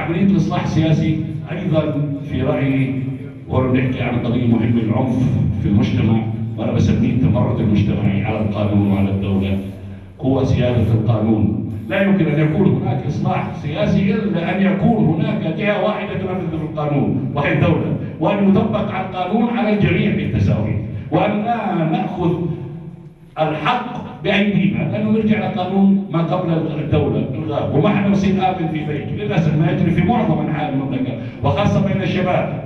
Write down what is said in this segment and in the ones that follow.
عملية الإصلاح السياسي أيضا في رأيي، وأنا بنحكي عن قضية مهمة، العنف في المجتمع، وأنا بسميه التمرد المجتمعي على القانون وعلى الدولة، هو سيادة القانون. لا يمكن أن يكون هناك إصلاح سياسي إلا أن يكون هناك جهة واحدة تنفذ القانون وهي الدولة، وأن يطبق على القانون على الجميع بالتساوي، وأن لا نأخذ الحق بأيدينا، لأنه نرجع لقانون ما قبل الدولة الغاب، وما احنا بصير آمن في بيته، للأسف ما يجري في معظم أنحاء المملكة وخاصة بين الشباب،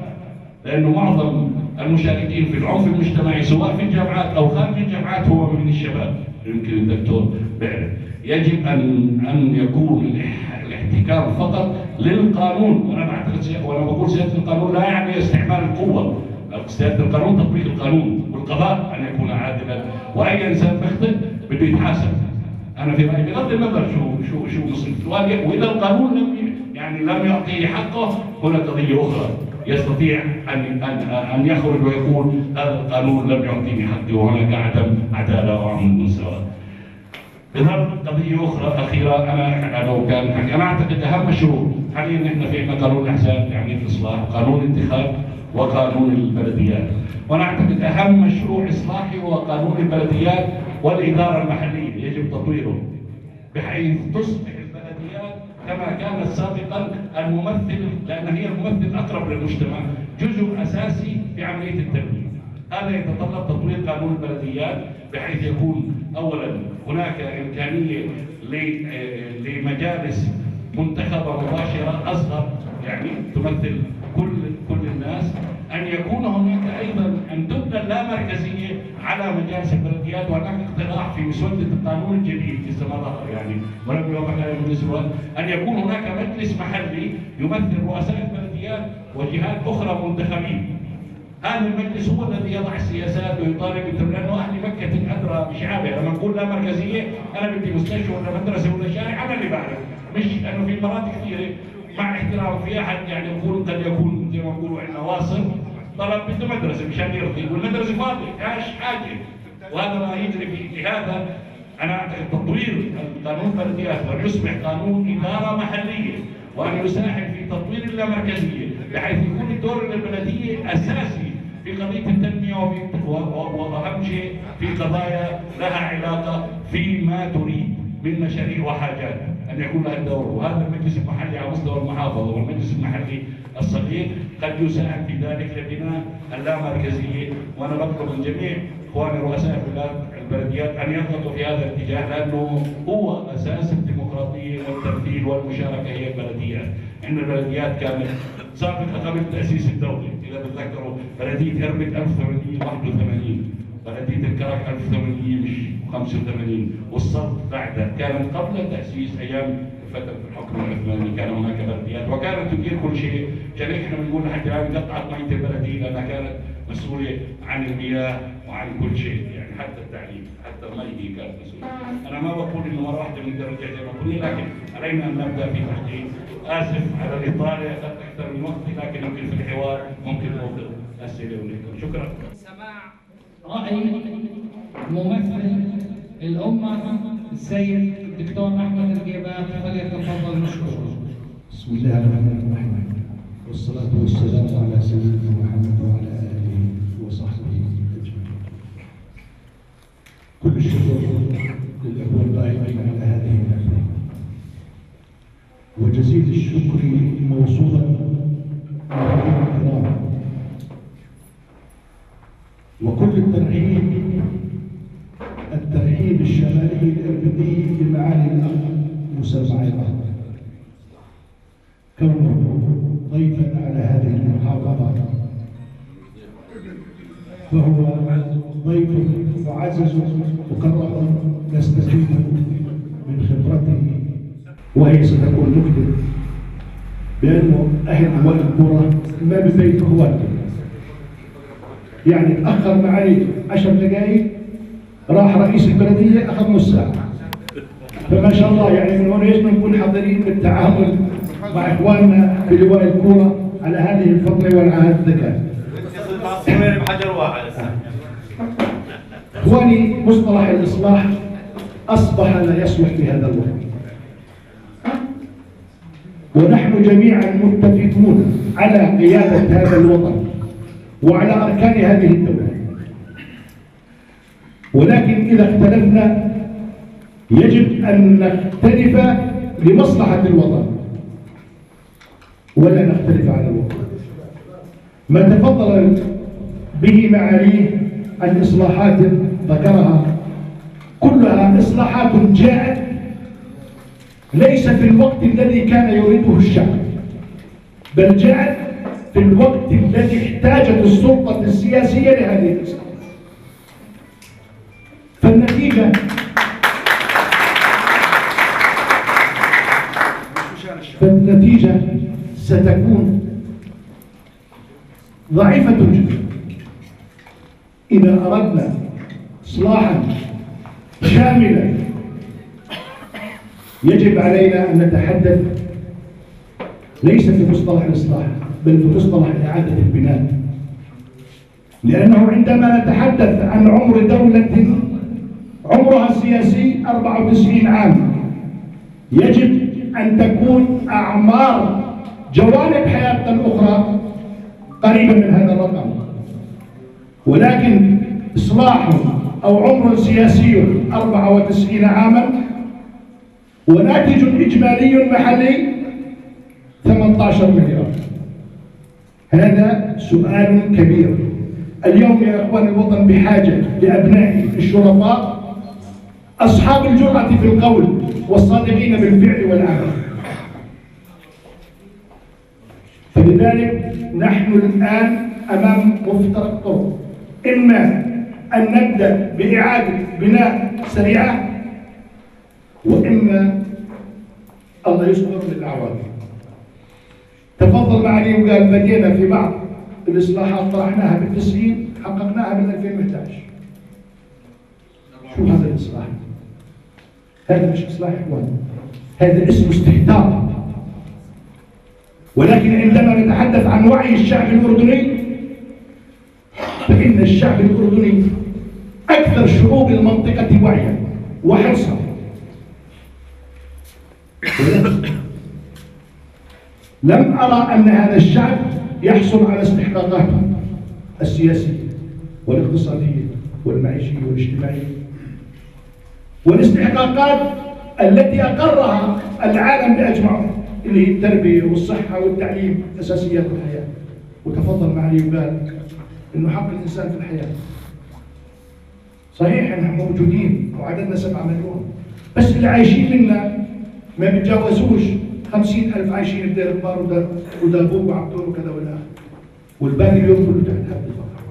لأنه معظم المشاركين في العنف المجتمعي سواء في الجامعات أو خارج الجامعات هو من الشباب. يمكن الدكتور بيعرف. يجب أن يكون الاحتكام فقط للقانون، وأنا بعتقد وأنا بقول سيادة القانون لا يعني استعمال القوة، سيادة القانون تطبيق القانون، والقضاء أن يكون عادلا، وأي إنسان بيخطئ بده يتحاسب. أنا في رأيي بغض النظر شو مصيبته، وإذا القانون لم يعطيه حقه، هنا قضية أخرى، يستطيع أن يخرج ويقول هذا القانون لم يعطيني حقي وهناك عدم عدالة وعدم مساواة. بضرب قضية أخرى أخيرة، أنا أعتقد أهم مشروع حاليا نحن في قانون الأحزاب يعني الإصلاح، قانون الانتخاب، وقانون البلديات. وأنا أعتقد أهم مشروع إصلاحي هو قانون البلديات والإدارة المحلية، يجب تطويره بحيث تصبح البلديات كما كانت سابقا الممثل، لأن هي الممثل الأقرب للمجتمع، جزء أساسي في عملية التنمية. هذا يتطلب تطوير قانون البلديات بحيث يكون أولا هناك إمكانية لمجالس منتخبة مباشرة أصغر، يعني تمثل كل الناس، أن يكون هناك أيضا أن تبنى اللامركزية على مجالس البلديات، وهناك اقتراح في مسودة القانون الجديد لسه ما ظهر يعني ولم يوافق عليه مجلس الوزراء، أن يكون هناك مجلس محلي يمثل رؤساء البلديات وجهات أخرى منتخبين. هذا المجلس هو الذي يضع السياسات ويطالب لأنه أهل مكة أدرى بشعابها. لما نقول لا مركزية، أنا بدي مستشفى ولا مدرسة ولا شارع، أنا اللي بعرف، مش أنه في مرات كثيرة مع احترام في أحد يعني يقول قد يكون زي ما نقولوا إحنا واصل طلب بده مدرسة مشان يرضي، والمدرسة فاضية ايش حاجة، وهذا ما يجري في لهذا أنا أعتقد تطوير قانون البلديات وأن يصبح قانون إدارة محلية، وأن يساهم في تطوير اللامركزية بحيث يكون الدور البلدية أساسي في قضية التنمية وأهم شيء في قضايا لها علاقة فيما تريد من مشاريع وحاجات أن يكون لها الدور. وهذا المجلس المحلي على مستوى المحافظة والمجلس المحلي الصغير قد يساهم في ذلك لبناء اللامركزية. وأنا بطلب من جميع إخواني رؤساء البلديات أن يضغطوا في هذا الاتجاه، لأنه هو أساس الديمقراطية والتمثيل والمشاركة هي البلديات. عندنا البلديات كانت سابقة قبل تأسيس الدولة، إذا بتذكروا بلدية اربد 1881، بلدية الكرك 1800 مش 85، والصرف بعدها كانت قبل تأسيس أيام فترة الحكم العثماني، كان هناك بلديات وكانت تدير كل شيء. كان احنا بنقول لحد الآن قطعت مية البلدية لأنها كانت مسؤولة عن المياه وعن كل شيء، يعني حتى التعليم حتى المي هي كانت مسؤولة. أنا ما بقول إنه مرة واحدة بنقدر نرجع زي ما قلنا، لكن علينا أن نبدأ في تحقيق. آسف على الإطالة أخذت أكثر من وقتي، لكن يمكن في الحوار ممكن نوصل أسئلة ونحكي. شكرا. سماع رأي ممثل الأمة السيد الدكتور أحمد الرقيبات، فليتفضل مشكورا. بسم الله الرحمن الرحيم، والصلاة والسلام على سيدنا محمد وعلى آله وصحبه أجمعين. كل الشكر للأخوة القائمين على هذه الندوة، وجزيل الشكر موصولا للكرام، وكل الترحيب الشمالي الاربدي بمعالي الأخ مسمع الأحمد كونه ضيفا على هذه المحاضرة، فهو ضيف معزز مكرم نستفيد من خبرته، وهي ستكون نكتة بأنه أهل القرى ما ببيت اخواته، يعني تأخر معي 10 دقائق راح رئيس البلدية أخذ نص ساعة، فما شاء الله يعني من هون يجب نكون حاضرين بالتعامل مع إخواننا بلواء الكرة على هذه الفترة والعهد الذكاء. إخواني، مصطلح الإصلاح أصبح لا يصلح في هذا الوقت. ونحن جميعا متفقون على قيادة هذا الوطن وعلى أركان هذه الدولة، ولكن إذا اختلفنا يجب أن نختلف لمصلحة الوطن ولا نختلف على الوطن. ما تفضل به معاليه عن إصلاحات ذكرها كلها إصلاحات جاءت ليس في الوقت الذي كان يريده الشعب، بل جاءت في الوقت الذي احتاجت السلطة السياسية لهذه الإصلاحات. فالنتيجة ستكون ضعيفة جدا. إذا أردنا إصلاحا شاملا يجب علينا أن نتحدث ليس في مصطلح الإصلاح بل في مصطلح إعادة البناء، لأنه عندما نتحدث عن عمر دولة عمرها السياسي 94 عام يجب أن تكون أعمار جوانب حياتنا الأخرى قريبة من هذا الرقم، ولكن إصلاح أو عمر سياسي 94 عاما وناتج إجمالي محلي 18 مليار. هذا سؤال كبير. اليوم يا إخوان الوطن بحاجة لأبنائه الشرفاء أصحاب الجرأة في القول والصادقين بالفعل والعمل. فلذلك نحن الآن أمام مفترق طرق، إما أن نبدأ بإعادة بناء سريعة وإما الله يصبر للأعوام. تفضل معي وقال بدينا في بعض الإصلاحات طرحناها بالتسعين حققناها من 2011. شو هذا الإصلاح؟ هذا مش إصلاح يا إخوان، هذا اسمه استهتار. ولكن عندما نتحدث عن وعي الشعب الأردني فإن الشعب الأردني أكثر شعوب المنطقة وعيا وحرصا، لم أرى أن هذا الشعب يحصل على استحقاقاته السياسية والاقتصادية والمعيشية والاجتماعية والاستحقاقات التي أقرها العالم بأجمعه اللي هي التربية والصحة والتعليم أساسيات الحياة. وتفضل معي وقال إنه حق الإنسان في الحياة. صحيح نحن موجودين وعددنا 7 مليون، بس اللي عايشين منا ما بيتجاوزوش 50,000 عايشين بدير البار ودابوق وعبدور وكذا والآخر، والباقي اليوم كله تحت هذا الفقر.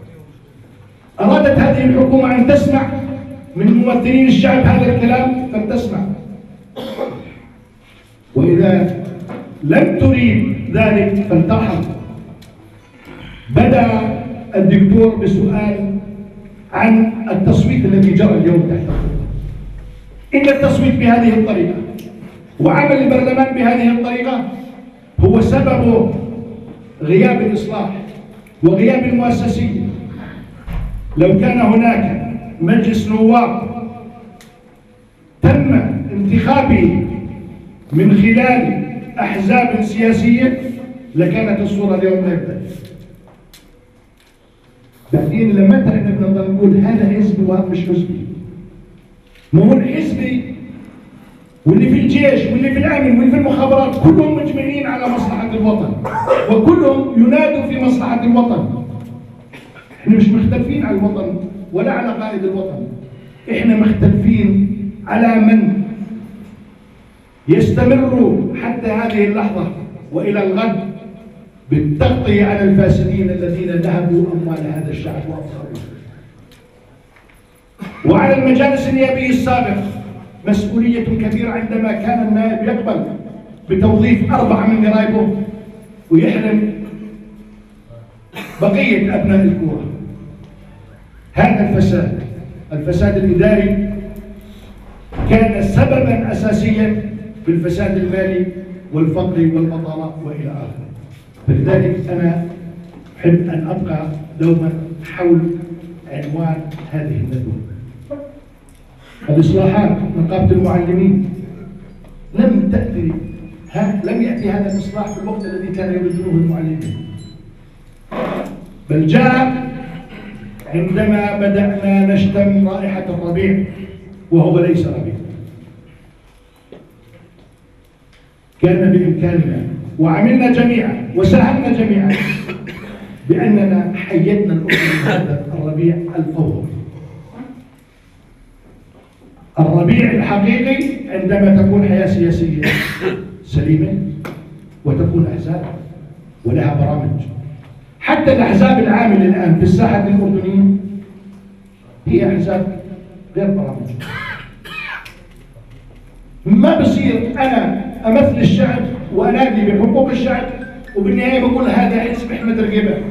أرادت هذه الحكومة أن تسمع من ممثلين الشعب هذا الكلام فلتسمع، وإذا لم تريد ذلك فلترحم. بدأ الدكتور بسؤال عن التصويت الذي جرى اليوم تحت الخطة. إن التصويت بهذه الطريقة وعمل البرلمان بهذه الطريقة هو سبب غياب الإصلاح وغياب المؤسسية. لو كان هناك مجلس نواب تم انتخابه من خلال أحزاب سياسية لكانت الصورة اليوم مختلفة. بعدين لما احنا بنضل نقول هذا حزبي وهذا مش حزبي، ما هو الحزبي واللي في الجيش واللي في الامن واللي في المخابرات كلهم مجمعين على مصلحة الوطن وكلهم ينادوا في مصلحة الوطن. احنا مش مختلفين على الوطن ولا على قائد الوطن، احنا مختلفين على من يستمر حتى هذه اللحظة وإلى الغد بالتغطية على الفاسدين الذين نهبوا أموال هذا الشعب وأفخروه. وعلى المجالس النيابية السابقة مسؤولية كبيرة عندما كان النائب يقبل بتوظيف 4 من قرايبه ويحرم بقية أبناء الكورة. هذا الفساد الإداري كان سببا أساسيا بالفساد المالي والفقر والبطالة وإلى آخره. فلذلك أنا أحب أن أبقى دوما حول عنوان هذه الندوة. الإصلاحات نقابة المعلمين لم تأتي لم يأتي هذا الإصلاح في الوقت الذي كان يريدونه المعلمين، بل جاء عندما بدأنا نشتم رائحة الربيع وهو ليس ربيع. كان بإمكاننا وعملنا جميعا وساهمنا جميعا بأننا حيدنا الأمة من هذا الربيع الفوضوي. الربيع الحقيقي عندما تكون حياة سياسية سليمة وتكون أحزاب ولها برامج. حتى الأحزاب العاملة الآن في الساحة الأردنية هي أحزاب غير برامج. ما بصير أنا أمثل الشعب وأنادي بحقوق الشعب وبالنهاية بقول هذا حزب أحمد الرقيبات.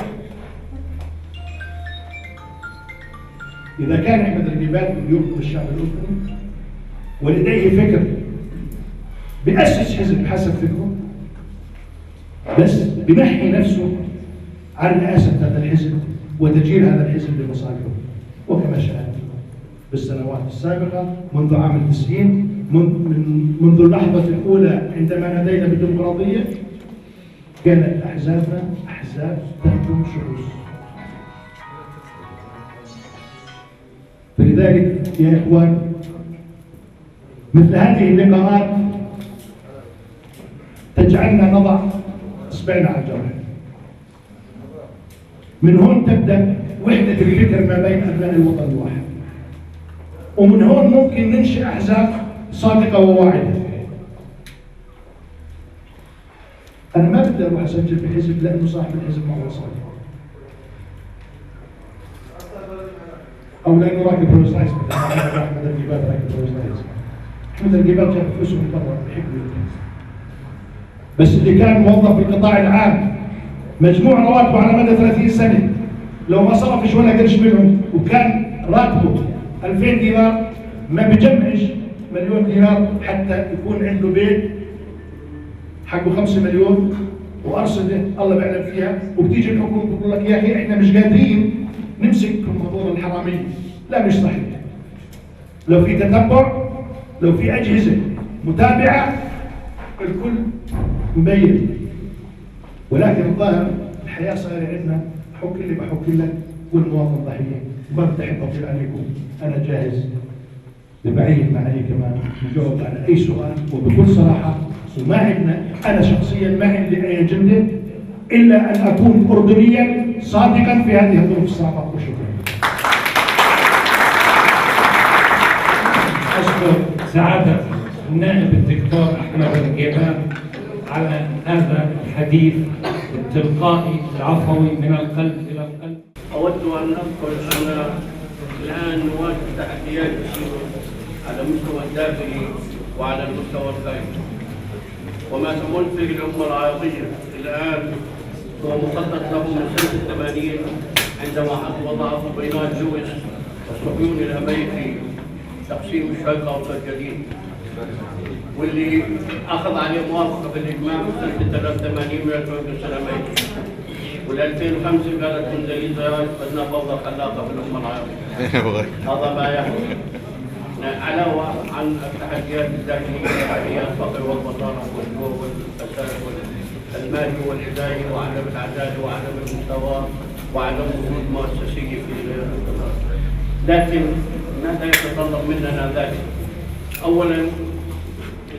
إذا كان أحمد الرقيبات يرفض الشعب الأردني ولديه فكر بأسس حزب حسب فكره، بس بنحي نفسه عن رئاسة هذا الحزب وتجير هذا الحزب لمصالحه، وكما شاهدت بالسنوات السابقة منذ عام 90 منذ اللحظة الأولى عندما نادينا بالديمقراطية كانت أحزابنا أحزاب تخدم شخوص. فلذلك يا إخوان مثل هذه اللقاءات تجعلنا نضع إصبعنا على الجرح. من هون تبدأ وحدة الفكر ما بين أبناء الوطن الواحد، ومن هون ممكن ننشئ أحزاب صادقة وواعدة. أنا ما بدي أروح أسجل في حزب لأنه صاحب الحزب ما هو صادق، أو لأنه راكب روز رايس مثل أحمد الرقيبات راكب روز رايس. أحمد الرقيبات جاب فلوسه من برا بحب يركز. بس اللي كان موظف في القطاع العام مجموع رواتبه على مدى 30 سنة لو ما صرفش ولا قرش منهم وكان راتبه 2000 دينار ما بجمعش مليون دينار حتى يكون عنده بيت حقه 5 مليون وأرصدة الله بيعلم فيها، وبتيجي الحكومة بتقول لك يا أخي إحنا مش قادرين نمسككم هذول الحرامية. لا مش صحيح. لو في تتبع، لو في أجهزة متابعة الكل مبين، ولكن الظاهر الحياة صار عندنا حك اللي بحك لك والمواطن ضحية. ما بدي أحب أطير عليكم، أنا جاهز لبعيد معي كمان نجاوب على أي سؤال وبكل صراحة. وما عندنا، أنا شخصيا ما عندي أي أجندة إلا أن أكون أردنيا صادقا في هذه الظروف الصعبة. وشكرا. أشكر سعادة النائب الدكتور أحمد الرقيبات على هذا الحديث التلقائي العفوي من القلب إلى القلب. أود أن أذكر أن الآن نواجه تحديات على المستوى الداخلي وعلى المستوى الخارجي، وما تمر فيه الأمة العربية الآن هو مخطط له من سنة 80 عندما وضع بينات جويس والصهيون الأمريكي تقسيم الشرق أوسط جديد، واللي أخذ عليه موافقة بالإجماع في سنة 83 من الكونغرس الأمريكي، وال 2005 قالت كونداليزا رايس بدنا فوضى خلاقة في الأمة العربية. هذا ما يحدث. علاوة عن التحديات الداخلية، تحديات الفقر والبطالة والجوع والفساد المالي والإداري وعدم العدالة وعدم المساواة وعدم وجود مؤسسية في القطاع. لكن ماذا يتطلب مننا ذلك؟ أولاً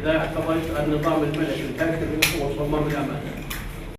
إذا اعتبرت النظام الملكي الداخلي هو صمام الأمان،